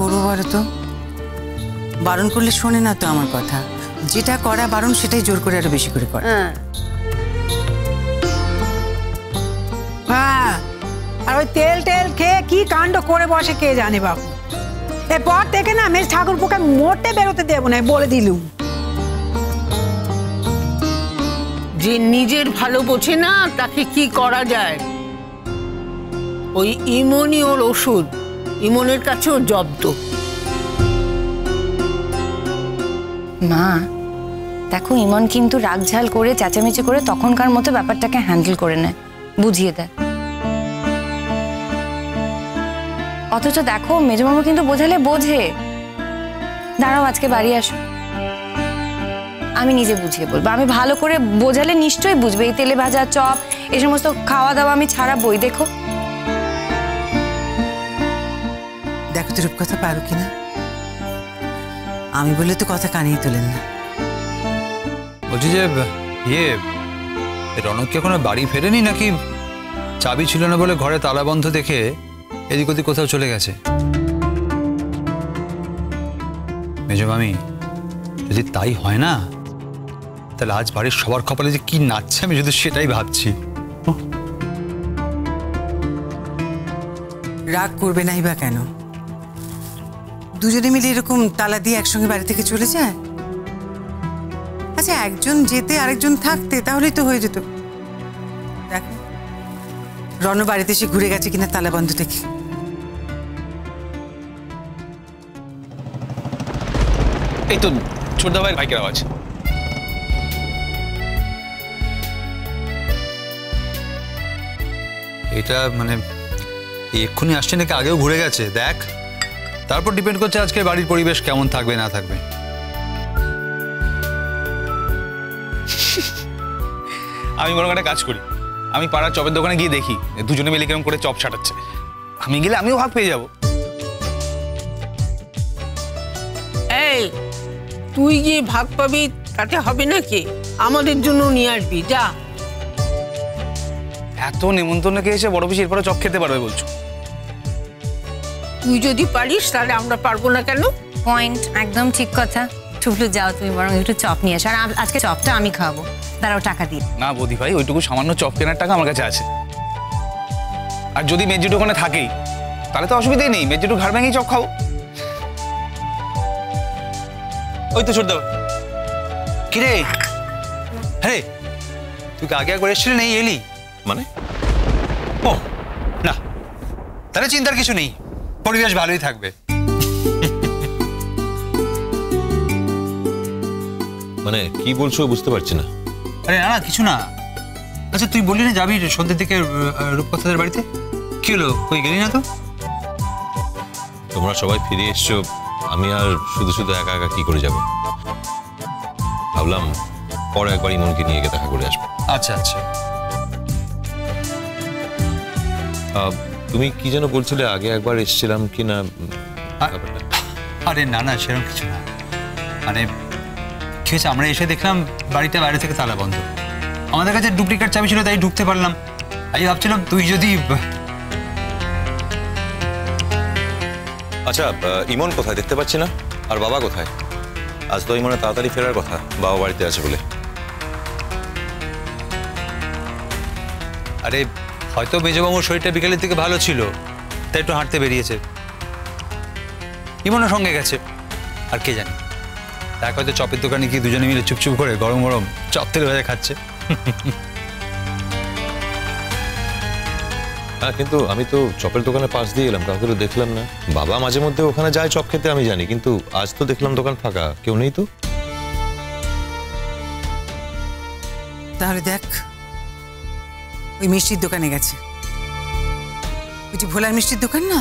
করবো বলো তো? বারণ করলে শোনে না তো আমার কথা। যেটা করা বারণ সেটাই জোর করে আরো বেশি করে করে। হ্যাঁ, আর ওই তেল টেল খেয়ে কি কাণ্ড করে বসে কে জানে বাবু। এরপর থেকে না মেজ ঠাকুরপোকে মোটে বেরোতে দেবো না, বলে দিলুম। যে নিজের ভালো বোঝে না তাকে কি করা যায়। ওই ইমনই ওর ওষুধ, ইমনের কাছেও জব্দ। মা দেখো, ইমন কিন্তু রাগঝাল করে চেঁচামেচি করে তখনকার মতো ব্যাপারটাকে হ্যান্ডেল করে নেয়, বুঝিয়ে দেয়। অথচ দেখো মেজমামা কিন্তু বোঝালে বোঝে। দাঁড়াও, আজকে বাড়ি আসো, আমি নিজে বুঝিয়ে বলবো। আমি ভালো করে বোঝালে নিশ্চয়ই বুঝবে। এই তেলে ভাজা চপ এই সমস্ত খাওয়া দাওয়া আমি ছাড়াবই। দেখো দেখো তো রূপকথা পারো কিনা। আমি বলে তো কথা কানেই তোলেন না। বলছি যে রনক কি এখনো বাড়ি ফেরেনি, নাকি চাবি ছিল না বলে ঘরে তালা বন্ধ দেখে এদিক ওদিক কোথাও চলে গেছে? মেজমামি, যদি তাই হয় না তাহলে আজ বাড়ির সবার কপালে যে কি নাচছে আমি শুধু সেটাই ভাবছি। রাগ করবে নাই বা কেন? দুজনে মিলে এরকম তালা দিয়ে একসঙ্গে বাড়ি থেকে চলে যায়? আচ্ছা, একজন যেতে আরেকজন থাকতে তাহলেই তো হয়ে যেত। দেখো রণ বাড়িতে এসে ঘুরে গেছে কিনা তালা বন্ধ থেকে। এই তো ছোটদা ভাইয়ের বাইকের আওয়াজ। এটা মানে এক্ষুনি আসছে নাকি আগেও ঘুরে গেছে দেখ, তারপর ডিপেন্ড করছে আজকে বাড়ির পরিবেশ কেমন থাকবে না থাকবে। আমি বরং একটা কাজ করি, আমি পাড়ার চপের দোকানে গিয়ে দেখি দুজনে মিলে কেমন করে চপ ছাটাচ্ছে। আমি গেলে আমিও ভাগ পেয়ে যাব। এই তুই যে ভাগ পাবি তাতে হবে নাকি? আমাদের জন্য নিয়ে আসবি যা। এত নেমন্তন্নকে এসে বড় পিসি এরপরে চপ খেতে পারবে বলছো? তুই যদি পারিস তাহলে আমরা পারবো না কেন? পয়েন্ট, একদম ঠিক কথা। টুকলু যাও তুমি বরং একটু চপ নিয়ে এসো, আর আজকে চপটা আমি খাবো। দাঁড়াও টাকা দিই। না বৌদি ভাই, ওইটুকু সামান্য চপ কেনার টাকা আমার কাছে আছে। আর যদি মেজুটু ওখানে থাকেই তাহলে তো অসুবিধাই নেই, মেজুটু ঘাড় ভেঙেই চপ খাবো। ওই তো ছোট দাও। কিরে হ্যাঁ, তুই আগে একবার এসেছিলি, নেই এলি মানে? ও না, তাহলে চিন্তার কিছু নেই, পরিবেশ ভালোই থাকবে। মানে কি বলছো বুঝতে পারছি না। আরে না না, কিছু না। আচ্ছা তুই বললি না যাবি সন্ধ্যের দিকে রূপকথাদের বাড়িতে, কি হলো? কই গেলি না তো? তোমরা সবাই ফিরে এসছো, আমি আর শুধু শুধু একা একা কি করে যাব? ভাবলাম পরে একবার ইমনকে নিয়ে গিয়ে দেখা করে আসবো। আচ্ছা আচ্ছা। তুমি কি যেন বলছিলে আগে একবার এসেছিলাম কি না? আরে না না, সেরকম কিছু না। মানে কি হয়েছে, আমরা এসে দেখলাম বাড়িটা বাইরে থেকে তালা বন্ধ। আমাদের কাছে ডুপ্লিকেট চাবি ছিল, তাই ঢুকতে পারলাম। আমি ভাবছিলাম তুই যদি... আচ্ছা ইমন কোথায় দেখতে পাচ্ছি না, আর বাবা কোথায়? আজ তো ইমনের তাড়াতাড়ি ফেরার কথা, বাবা বাড়িতে আছে বলে। আরে হয়তো মেজবাবুর শরীরটা বিকেলের থেকে ভালো ছিল, তাই একটু হাঁটতে বেরিয়েছে। ইমনের সঙ্গে গেছে, আর কে জানে, দেখ হয়তো চপের দোকানে গিয়ে দুজনে মিলে চুপচুপ করে গরম গরম চপ তেল ভেজে খাচ্ছে। হ্যাঁ, কিন্তু আমি তো চপের দোকানে পাশ দিয়ে এলাম, কাউকে তো দেখলাম না। বাবা মাঝে মধ্যে ওখানে যায় চপ খেতে আমি জানি, কিন্তু আজ তো দেখলাম দোকান ফাঁকা, কেউ নেই তো। তাহলে দেখ ওই মিষ্টির দোকানে গেছে। ওই যে ভোলার মিষ্টির দোকান না,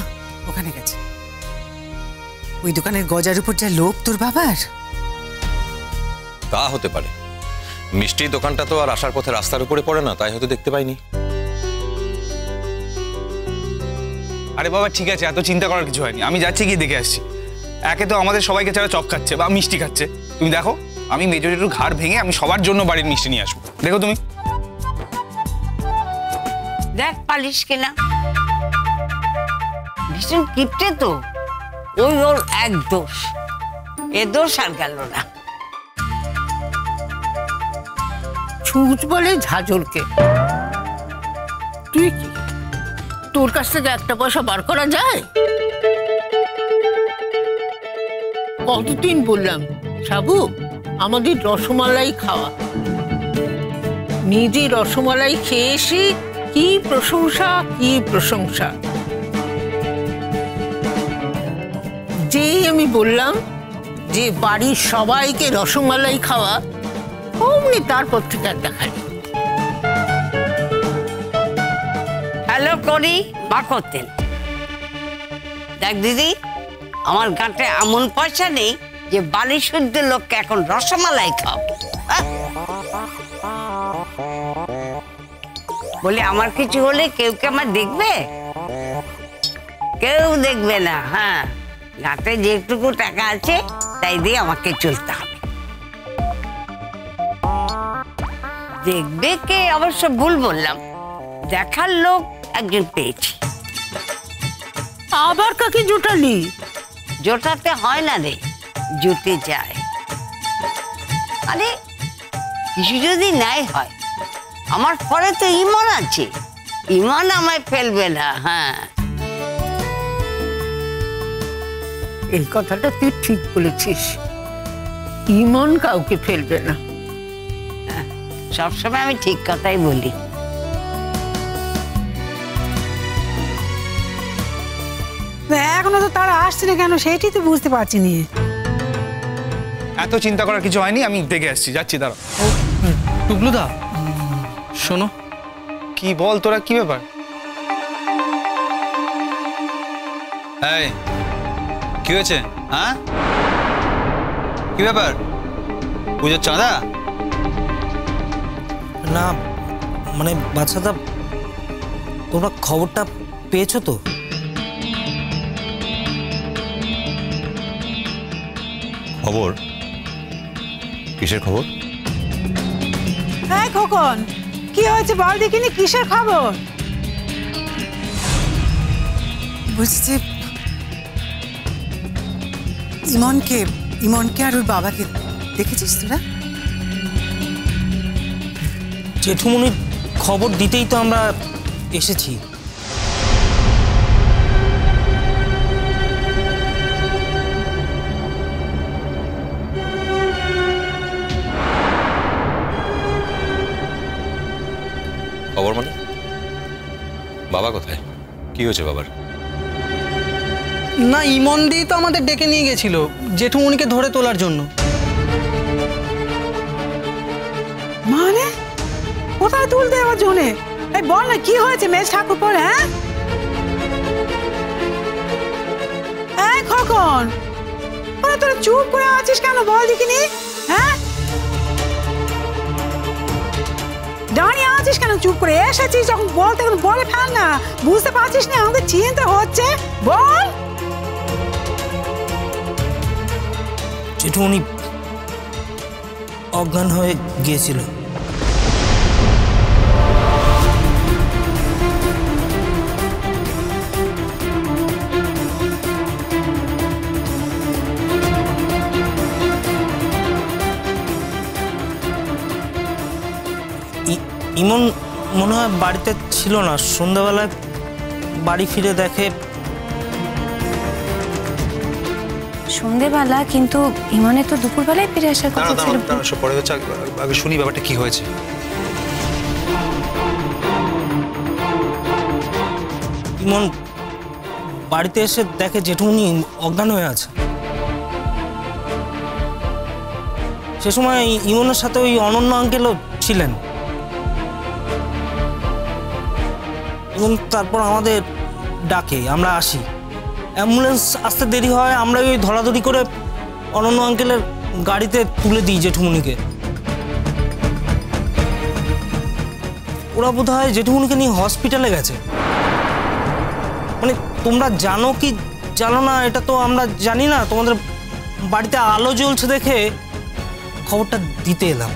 ওখানে গেছে। ওই দোকানের গজার উপর যা লোভ তোর বাবার। তা হতে পারে, মিষ্টির দোকানটা তো আর আসার পথে রাস্তার উপরে পড়ে না, তাই হয়তো দেখতে পাইনি। আরে বাবা ঠিক আছে, এত চিন্তা করার কিছু হয়নি, আমি যাচ্ছি গিয়ে দেখে আসছি। একে তো আমাদের সবাইকে ছাড়া চপ খাচ্ছে বা মিষ্টি খাচ্ছে, তুমি দেখো আমি মেজরিটির ঘাড় ভেঙে আমি সবার জন্য বাড়ির মিষ্টি নিয়ে আসবো। দেখো তুমি দেখ পালিশ কেনা ভীষণ কিপটে তো, ওই ওর এক দোষ, এ দোষ আর গেল না। ছুঁচ বলে ঝাঁঝরকে। তুই কি, তোর কাছ থেকে একটা পয়সা বার করা যায়? কতদিন বললাম সাবু আমাদের রসমালাই খাওয়া, নিজে রসমালাই খেয়ে এসে কি প্রশংসা কি প্রশংসা। যেই আমি বললাম যে বাড়ির সবাইকে রসমালাই খাওয়া, অমনি তারপর থেকে আর দেখা নেই। হ্যালো করি মা করতেন, দেখ দিদি আমার গাঁটে এমন পয়সা নেই যে বাড়ি শুদ্ধ লোককে এখন রসমালাই খাওয়াবো। বলি আমার কিছু হলে কেউ কে আমার দেখবে? কেউ দেখবে না। হ্যাঁ, গাঁটে যেটুকু টাকা আছে তাই দিয়ে আমাকে চলতে হবে। দেখবে কে অবশ্য ভুল বললাম, দেখার লোক একজন পেয়েছি। আবার কাকে জোটালি? জোটাতে হয় না রে, জুটে যায়। আরে কিছু যদি নাই হয়, আমার পরে তো ইমন আছে, ইমন আমায় ফেলবে না। হ্যাঁ, এই কথাটা তুই ঠিক বলেছিস, ইমন কাউকে ফেলবে না। সবসময় আমি ঠিক কথাই বলি। এখনো তো তারা আসছে না কেন সেটাই তো বুঝতে পারছি নি। এত চিন্তা করার কিছু হয়নি, আমি দেখে আসছি, যাচ্ছি দাঁড়া। টুকলুদা শোনো। কি বল তোরা, কি ব্যাপার? এই কি হয়েছে? হ্যাঁ, কি ব্যাপার? পুজোর চাঁদা? না মানে বাচ্চাদা, তোমরা খবরটা পেয়েছো তো? খবর? কিসের খবর? হ্যাঁ খোকন, কি হয়েছে বল দেখিনি, কিসের খবর? বলছি যে ইমনকে আর ওর বাবাকে দেখেছিস তোরা? জেঠুমনির খবর দিতেই তো আমরা এসেছি। খবর মানে? বাবা কোথায়? কি হয়েছে বাবার? না, ইমন দি তো আমাদের ডেকে নিয়ে গেছিল জেঠুমনিকে ধরে তোলার জন্য। মানে কোথায় তুলতে আমার জন্যে? এই বল না কি হয়েছে মেজ ঠাকুর পরে? হ্যাঁ খোকন, ওরা তোরা চুপ করে আছিস কেন বল দেখিনি? হ্যাঁ, দাঁড়িয়ে আছিস কেন চুপ করে? এসেছিস যখন বলতে বলে ফেল না, বুঝতে পারছিস না আমাদের চিন্তা হচ্ছে? বল। জেঠুমনি অজ্ঞান হয়ে গিয়েছিল। ইমন মনে হয় বাড়িতে ছিল না, সন্ধ্যাবেলায় বাড়ি ফিরে দেখে। সন্ধেবেলা? কিন্তু ইমনের তো দুপুরবেলায় ফিরে আসার কথা ছিল। পরে হচ্ছে, আগে শুনি ব্যাপারটা কি হয়েছে। ইমন বাড়িতে এসে দেখে জেঠুমনি অজ্ঞান হয়ে আছে। সে সময় ইমনের সাথে ওই অনন্য আঙ্কেলও ছিলেন। এবং তারপর আমাদের ডাকে, আমরা আসি। অ্যাম্বুলেন্স আসতে দেরি হয়, আমরা ওই ধরাধরি করে অনন্য আঙ্কেলের গাড়িতে তুলে দিই জেঠুমনিকে। ওরা বোধ হয় জেঠুমনিকে নিয়ে হসপিটালে গেছে। মানে তোমরা জানো কি জানো না এটা তো আমরা জানি না, তোমাদের বাড়িতে আলো জ্বলছে দেখে খবরটা দিতে এলাম।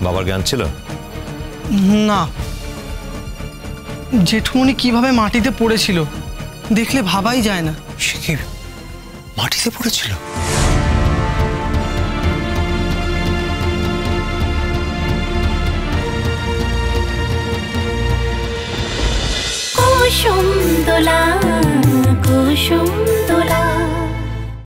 বাবার জ্ঞান ছিল? না জেঠুমনি কিভাবে মাটিতে পড়েছিল দেখলে ভাবাই যায় না। সে কি মাটিতে পড়েছিল? কুসুম দোলা কুসুম